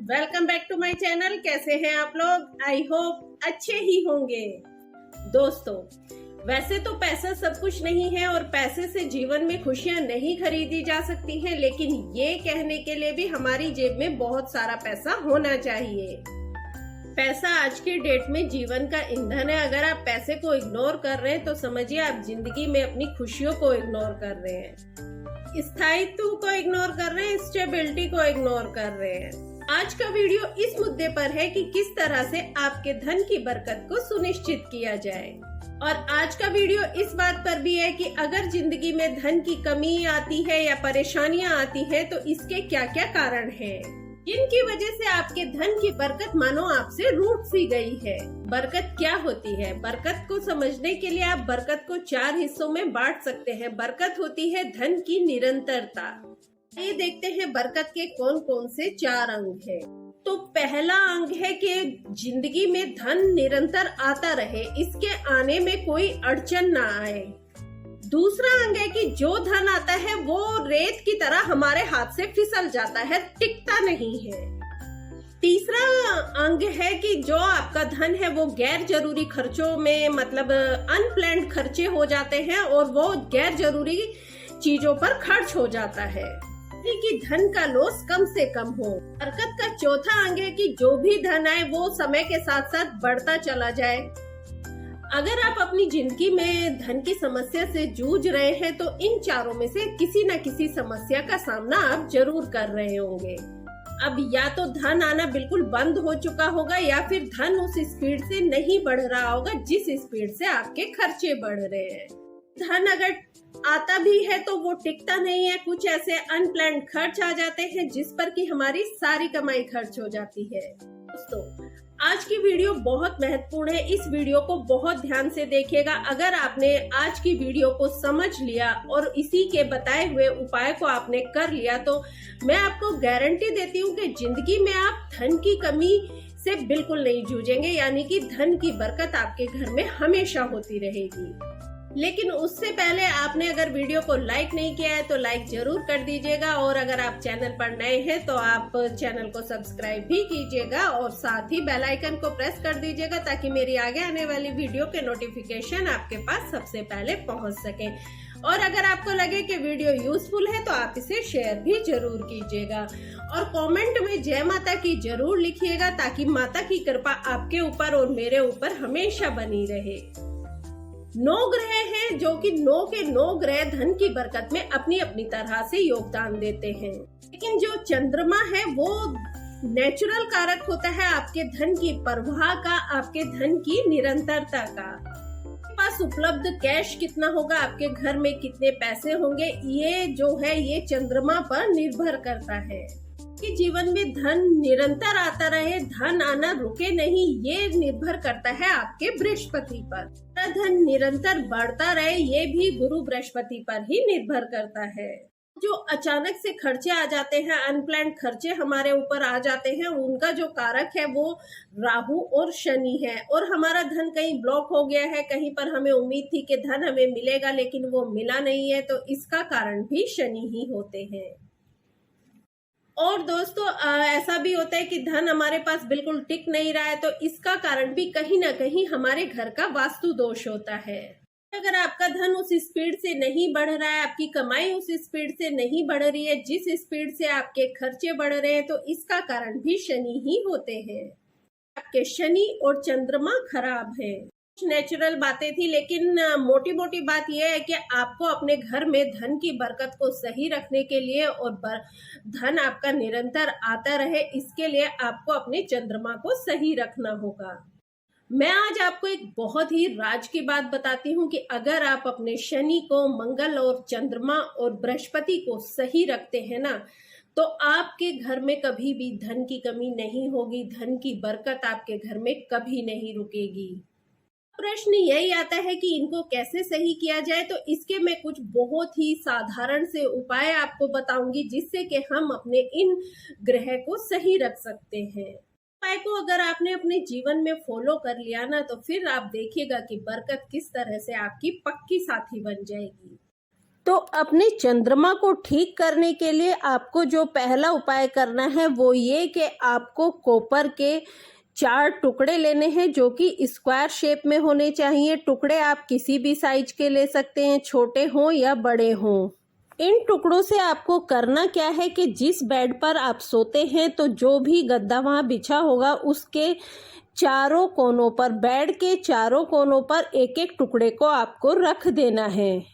Welcome back to my channel. कैसे हैं आप लोग? आई होप अच्छे ही होंगे। दोस्तों, वैसे तो पैसा सब कुछ नहीं है और पैसे से जीवन में खुशियां नहीं खरीदी जा सकती हैं, लेकिन ये कहने के लिए भी हमारी जेब में बहुत सारा पैसा होना चाहिए। पैसा आज के डेट में जीवन का ईंधन है। अगर आप पैसे को इग्नोर कर रहे हैं तो समझिए आप जिंदगी में अपनी खुशियों को इग्नोर कर रहे हैं, स्थायित्व को इग्नोर कर रहे हैं, स्टेबिलिटी को इग्नोर कर रहे हैं। आज का वीडियो इस मुद्दे पर है कि किस तरह से आपके धन की बरकत को सुनिश्चित किया जाए। और आज का वीडियो इस बात पर भी है कि अगर जिंदगी में धन की कमी आती है या परेशानियां आती है तो इसके क्या क्या कारण हैं, जिनकी वजह से आपके धन की बरकत मानो आपसे रूठ सी गई है। बरकत क्या होती है? बरकत को समझने के लिए आप बरकत को 4 हिस्सों में बांट सकते हैं। बरकत होती है धन की निरंतरता। ये देखते हैं बरकत के कौन कौन से 4 अंग हैं। तो पहला अंग है कि जिंदगी में धन निरंतर आता रहे, इसके आने में कोई अड़चन ना आए। दूसरा अंग है कि जो धन आता है वो रेत की तरह हमारे हाथ से फिसल जाता है, टिकता नहीं है। तीसरा अंग है कि जो आपका धन है वो गैर जरूरी खर्चों में, मतलब अनप्लान्ड खर्चे हो जाते हैं और वो गैर जरूरी चीजों पर खर्च हो जाता है कि धन का लॉस कम से कम हो। बरकत का चौथा अंग है कि जो भी धन आए वो समय के साथ साथ बढ़ता चला जाए। अगर आप अपनी जिंदगी में धन की समस्या से जूझ रहे हैं तो इन चारों में से किसी न किसी समस्या का सामना आप जरूर कर रहे होंगे। अब या तो धन आना बिल्कुल बंद हो चुका होगा या फिर धन उस स्पीड से नहीं बढ़ रहा होगा जिस स्पीड से आपके खर्चे बढ़ रहे हैं। धन अगर आता भी है तो वो टिकता नहीं है। कुछ ऐसे अनप्लान्ड खर्च आ जाते हैं जिस पर कि हमारी सारी कमाई खर्च हो जाती है। दोस्तों, आज की वीडियो बहुत महत्वपूर्ण है। इस वीडियो को बहुत ध्यान से देखिएगा। अगर आपने आज की वीडियो को समझ लिया और इसी के बताए हुए उपाय को आपने कर लिया तो मैं आपको गारंटी देती हूँ कि जिंदगी में आप धन की कमी से बिल्कुल नहीं जूझेंगे, यानी कि धन की बरकत आपके घर में हमेशा होती रहेगी। लेकिन उससे पहले आपने अगर वीडियो को लाइक नहीं किया है तो लाइक जरूर कर दीजिएगा, और अगर आप चैनल पर नए हैं तो आप चैनल को सब्सक्राइब भी कीजिएगा और साथ ही बेल आइकन को प्रेस कर दीजिएगा ताकि मेरी आगे आने वाली वीडियो के नोटिफिकेशन आपके पास सबसे पहले पहुंच सके। और अगर आपको लगे कि वीडियो यूजफुल है तो आप इसे शेयर भी जरूर कीजिएगा और कमेंट में जय माता की जरूर लिखिएगा ताकि माता की कृपा आपके ऊपर और मेरे ऊपर हमेशा बनी रहे। 9 ग्रह हैं जो कि 9 के 9 ग्रह धन की बरकत में अपनी अपनी तरह से योगदान देते हैं, लेकिन जो चंद्रमा है वो नेचुरल कारक होता है आपके धन की प्रवाह का, आपके धन की निरंतरता का। आपके पास उपलब्ध कैश कितना होगा, आपके घर में कितने पैसे होंगे, ये जो है ये चंद्रमा पर निर्भर करता है। कि जीवन में धन निरंतर आता रहे, धन आना रुके नहीं, ये निर्भर करता है आपके बृहस्पति पर। धन निरंतर बढ़ता रहे, ये भी गुरु बृहस्पति पर ही निर्भर करता है। जो अचानक से खर्चे आ जाते हैं, अनप्लान्ड खर्चे हमारे ऊपर आ जाते हैं, उनका जो कारक है वो राहु और शनि है। और हमारा धन कहीं ब्लॉक हो गया है, कहीं पर हमें उम्मीद थी कि धन हमें मिलेगा लेकिन वो मिला नहीं है, तो इसका कारण भी शनि ही होते हैं। और दोस्तों, ऐसा भी होता है कि धन हमारे पास बिल्कुल टिक नहीं रहा है, तो इसका कारण भी कहीं ना कहीं हमारे घर का वास्तु दोष होता है। अगर आपका धन उस स्पीड से नहीं बढ़ रहा है, आपकी कमाई उस स्पीड से नहीं बढ़ रही है जिस स्पीड से आपके खर्चे बढ़ रहे हैं, तो इसका कारण भी शनि ही होते हैं। आपके शनि और चंद्रमा खराब है। नेचुरल बातें थी, लेकिन मोटी मोटी बात यह है कि आपको अपने घर में धन की बरकत को सही रखने के लिए और धन आपका निरंतर आता रहे, इसके लिए आपको अपने चंद्रमा को सही रखना होगा। मैं आज आपको एक बहुत ही राज की बात बताती हूँ कि अगर आप अपने शनि को, मंगल और चंद्रमा और बृहस्पति को सही रखते हैं ना, तो आपके घर में कभी भी धन की कमी नहीं होगी, धन की बरकत आपके घर में कभी नहीं रुकेगी। प्रश्न यही आता है कि इनको कैसे सही किया जाए, तो इसके मैं कुछ बहुत ही साधारण से उपाय आपको बताऊंगी जिससे कि हम अपने इन ग्रह को सही रख सकते हैं। उपाय को अगर आपने अपने जीवन में फॉलो कर लिया ना, तो फिर आप देखिएगा कि बरकत किस तरह से आपकी पक्की साथी बन जाएगी। तो अपने चंद्रमा को ठीक करने के लिए आपको जो पहला उपाय करना है वो ये कि आपको कॉपर के 4 टुकड़े लेने हैं, जो कि स्क्वायर शेप में होने चाहिए। टुकड़े आप किसी भी साइज के ले सकते हैं, छोटे हों या बड़े हों। इन टुकड़ों से आपको करना क्या है कि जिस बेड पर आप सोते हैं, तो जो भी गद्दा वहां बिछा होगा उसके चारों कोनों पर, बेड के चारों कोनों पर एक एक टुकड़े को आपको रख देना है।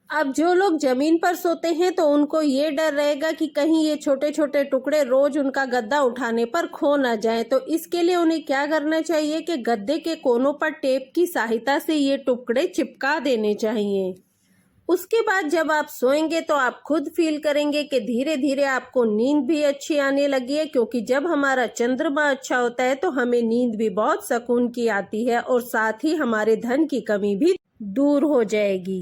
अब जो लोग जमीन पर सोते हैं तो उनको ये डर रहेगा कि कहीं ये छोटे छोटे टुकड़े रोज उनका गद्दा उठाने पर खो ना जाए, तो इसके लिए उन्हें क्या करना चाहिए कि गद्दे के कोनों पर टेप की सहायता से ये टुकड़े चिपका देने चाहिए। उसके बाद जब आप सोएंगे तो आप खुद फील करेंगे कि धीरे धीरे आपको नींद भी अच्छी आने लगी है, क्योंकि जब हमारा चंद्रमा अच्छा होता है तो हमें नींद भी बहुत सुकून की आती है और साथ ही हमारे धन की कमी भी दूर हो जाएगी।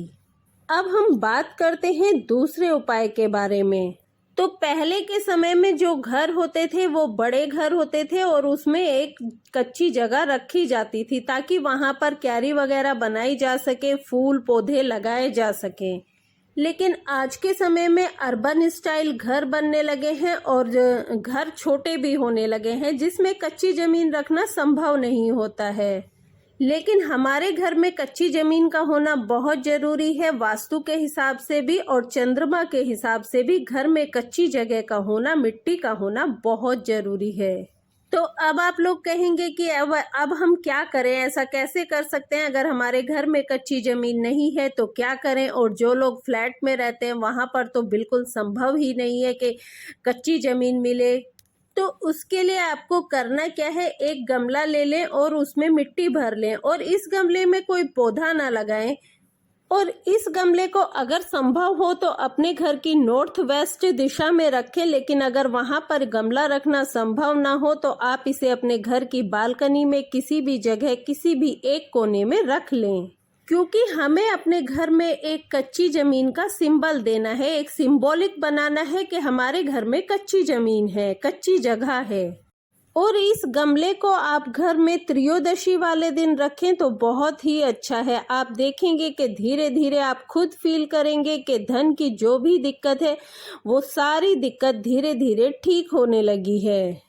अब हम बात करते हैं दूसरे उपाय के बारे में। तो पहले के समय में जो घर होते थे वो बड़े घर होते थे और उसमें एक कच्ची जगह रखी जाती थी ताकि वहां पर क्यारी वगैरह बनाई जा सके, फूल पौधे लगाए जा सके। लेकिन आज के समय में अर्बन स्टाइल घर बनने लगे हैं और घर छोटे भी होने लगे हैं, जिसमें कच्ची जमीन रखना संभव नहीं होता है। लेकिन हमारे घर में कच्ची जमीन का होना बहुत जरूरी है, वास्तु के हिसाब से भी और चंद्रमा के हिसाब से भी घर में कच्ची जगह का होना, मिट्टी का होना बहुत जरूरी है। तो अब आप लोग कहेंगे कि अब हम क्या करें, ऐसा कैसे कर सकते हैं, अगर हमारे घर में कच्ची जमीन नहीं है तो क्या करें। और जो लोग फ्लैट में रहते हैं वहां पर तो बिल्कुल संभव ही नहीं है कि कच्ची जमीन मिले। तो उसके लिए आपको करना क्या है, एक गमला ले लें और उसमें मिट्टी भर लें और इस गमले में कोई पौधा ना लगाएं। और इस गमले को अगर संभव हो तो अपने घर की नॉर्थ वेस्ट दिशा में रखें, लेकिन अगर वहां पर गमला रखना संभव ना हो तो आप इसे अपने घर की बालकनी में किसी भी जगह, किसी भी एक कोने में रख लें, क्योंकि हमें अपने घर में एक कच्ची जमीन का सिंबल देना है, एक सिंबॉलिक बनाना है कि हमारे घर में कच्ची जमीन है, कच्ची जगह है। और इस गमले को आप घर में त्रयोदशी वाले दिन रखें तो बहुत ही अच्छा है। आप देखेंगे कि धीरे धीरे आप खुद फील करेंगे कि धन की जो भी दिक्कत है वो सारी दिक्कत धीरे धीरे ठीक होने लगी है।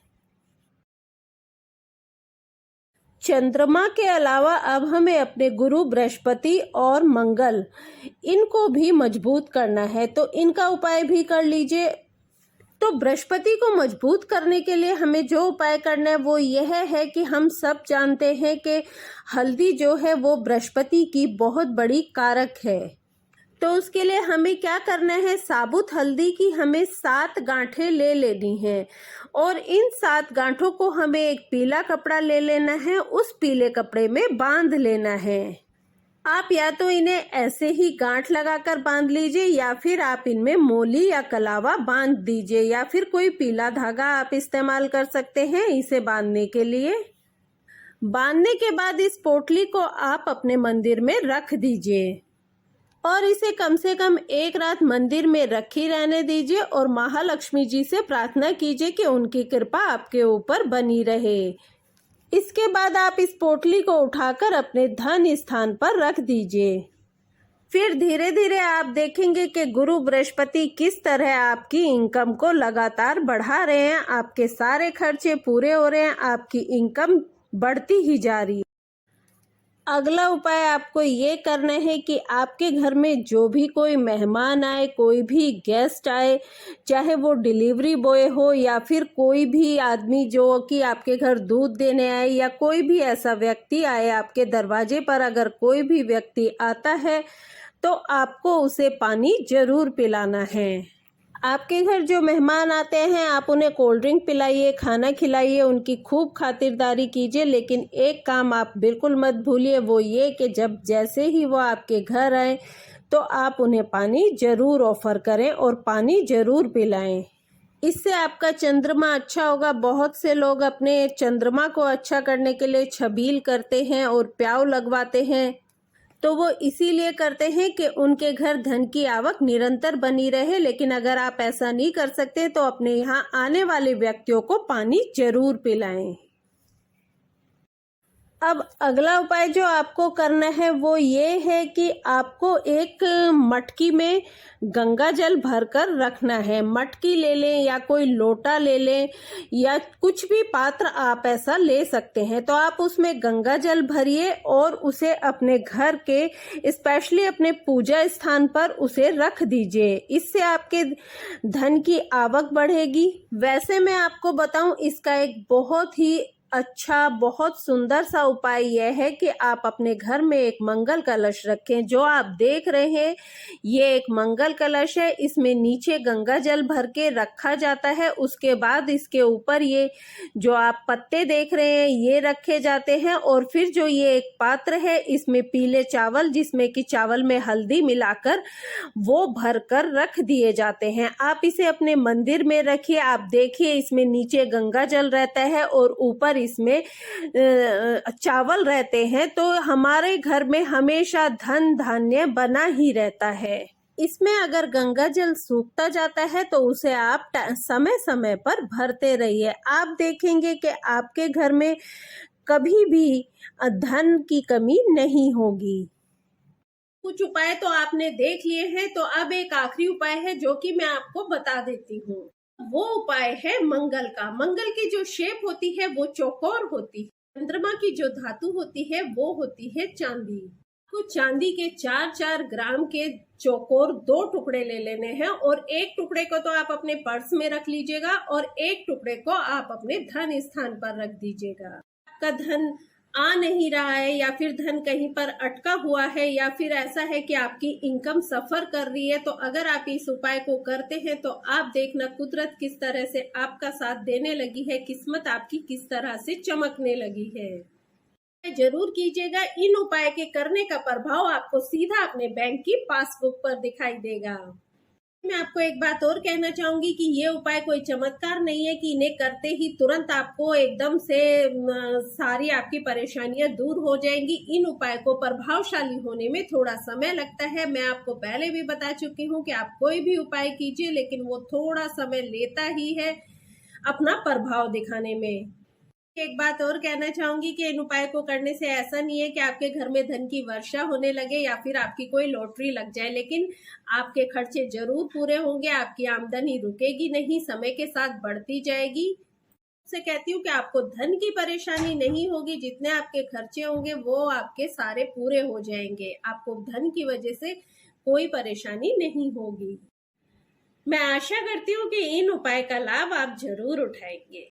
चंद्रमा के अलावा अब हमें अपने गुरु बृहस्पति और मंगल, इनको भी मजबूत करना है, तो इनका उपाय भी कर लीजिए। तो बृहस्पति को मजबूत करने के लिए हमें जो उपाय करना है वो यह है कि हम सब जानते हैं कि हल्दी जो है वो बृहस्पति की बहुत बड़ी कारक है। तो उसके लिए हमें क्या करना है, साबुत हल्दी की हमें 7 गांठें ले लेनी है और इन 7 गांठों को हमें एक पीला कपड़ा ले लेना है, उस पीले कपड़े में बांध लेना है। आप या तो इन्हें ऐसे ही गांठ लगाकर बांध लीजिए या फिर आप इनमें मोली या कलावा बांध दीजिए या फिर कोई पीला धागा आप इस्तेमाल कर सकते हैं इसे बांधने के लिए। बांधने के बाद इस पोटली को आप अपने मंदिर में रख दीजिए और इसे कम से कम 1 रात मंदिर में रखी रहने दीजिए और महालक्ष्मी जी से प्रार्थना कीजिए कि उनकी कृपा आपके ऊपर बनी रहे। इसके बाद आप इस पोटली को उठाकर अपने धन स्थान पर रख दीजिए। फिर धीरे धीरे आप देखेंगे कि गुरु बृहस्पति किस तरह आपकी इनकम को लगातार बढ़ा रहे हैं, आपके सारे खर्चे पूरे हो रहे हैं, आपकी इनकम बढ़ती ही जा रही है। अगला उपाय आपको ये करना है कि आपके घर में जो भी कोई मेहमान आए, कोई भी गेस्ट आए, चाहे वो डिलीवरी बॉय हो या फिर कोई भी आदमी जो कि आपके घर दूध देने आए या कोई भी ऐसा व्यक्ति आए आपके दरवाजे पर, अगर कोई भी व्यक्ति आता है तो आपको उसे पानी जरूर पिलाना है। आपके घर जो मेहमान आते हैं आप उन्हें कोल्ड ड्रिंक पिलाइए, खाना खिलाइए, उनकी खूब खातिरदारी कीजिए, लेकिन एक काम आप बिल्कुल मत भूलिए, वो ये कि जैसे ही वो आपके घर आए तो आप उन्हें पानी जरूर ऑफर करें और पानी जरूर पिलाएं। इससे आपका चंद्रमा अच्छा होगा। बहुत से लोग अपने चंद्रमा को अच्छा करने के लिए छबील करते हैं और प्याव लगवाते हैं, तो वो इसीलिए करते हैं कि उनके घर धन की आवक निरंतर बनी रहे। लेकिन अगर आप ऐसा नहीं कर सकते तो अपने यहाँ आने वाले व्यक्तियों को पानी जरूर पिलाएं। अब अगला उपाय जो आपको करना है वो ये है कि आपको एक मटकी में गंगा जल भरकर रखना है। मटकी ले लें या कोई लोटा ले लें या कुछ भी पात्र आप ऐसा ले सकते हैं। तो आप उसमें गंगा जल भरिए और उसे अपने घर के स्पेशली अपने पूजा स्थान पर उसे रख दीजिए। इससे आपके धन की आवक बढ़ेगी। वैसे मैं आपको बताऊं, इसका एक बहुत ही अच्छा, बहुत सुंदर सा उपाय यह है कि आप अपने घर में एक मंगल कलश रखें। जो आप देख रहे हैं ये एक मंगल कलश है। इसमें नीचे गंगा जल भर के रखा जाता है। उसके बाद इसके ऊपर ये जो आप पत्ते देख रहे हैं ये रखे जाते हैं और फिर जो ये एक पात्र है इसमें पीले चावल, जिसमें कि चावल में हल्दी मिलाकर वो भरकर रख दिए जाते हैं। आप इसे अपने मंदिर में रखिए। आप देखिए इसमें नीचे गंगा जल रहता है और ऊपर इसमें चावल रहते हैं, तो हमारे घर में हमेशा धन धान्य बना ही रहता है। इसमें अगर गंगा जल सूखता जाता है तो उसे आप समय समय पर भरते रहिए। आप देखेंगे कि आपके घर में कभी भी धन की कमी नहीं होगी। कुछ उपाय तो आपने देख लिए हैं, तो अब एक आखिरी उपाय है जो कि मैं आपको बता देती हूँ। वो उपाय है मंगल का। मंगल की जो शेप होती है वो चौकोर होती है। चंद्रमा की जो धातु होती है वो होती है चांदी। तो चांदी के 4-4 ग्राम के चौकोर 2 टुकड़े ले लेने हैं और एक टुकड़े को तो आप अपने पर्स में रख लीजिएगा और एक टुकड़े को आप अपने धन स्थान पर रख दीजिएगा। आपका धन आ नहीं रहा है या फिर धन कहीं पर अटका हुआ है या फिर ऐसा है कि आपकी इनकम सफर कर रही है, तो अगर आप इस उपाय को करते हैं तो आप देखना कुदरत किस तरह से आपका साथ देने लगी है, किस्मत आपकी किस तरह से चमकने लगी है। जरूर कीजिएगा। इन उपाय के करने का प्रभाव आपको सीधा अपने बैंक की पासबुक पर दिखाई देगा। मैं आपको एक बात और कहना चाहूंगी कि ये उपाय कोई चमत्कार नहीं है कि इन्हें करते ही तुरंत आपको एकदम से सारी आपकी परेशानियां दूर हो जाएंगी। इन उपाय को प्रभावशाली होने में थोड़ा समय लगता है। मैं आपको पहले भी बता चुकी हूँ कि आप कोई भी उपाय कीजिए लेकिन वो थोड़ा समय लेता ही है अपना प्रभाव दिखाने में। एक बात और कहना चाहूंगी कि इन उपाय को करने से ऐसा नहीं है कि आपके घर में धन की वर्षा होने लगे या फिर आपकी कोई लॉटरी लग जाए, लेकिन आपके खर्चे जरूर पूरे होंगे। आपकी आमदनी रुकेगी नहीं, समय के साथ बढ़ती जाएगी। से कहती हूँ कि आपको धन की परेशानी नहीं होगी, जितने आपके खर्चे होंगे वो आपके सारे पूरे हो जाएंगे। आपको धन की वजह से कोई परेशानी नहीं होगी। मैं आशा करती हूँ कि इन उपाय का लाभ आप जरूर उठाएंगे।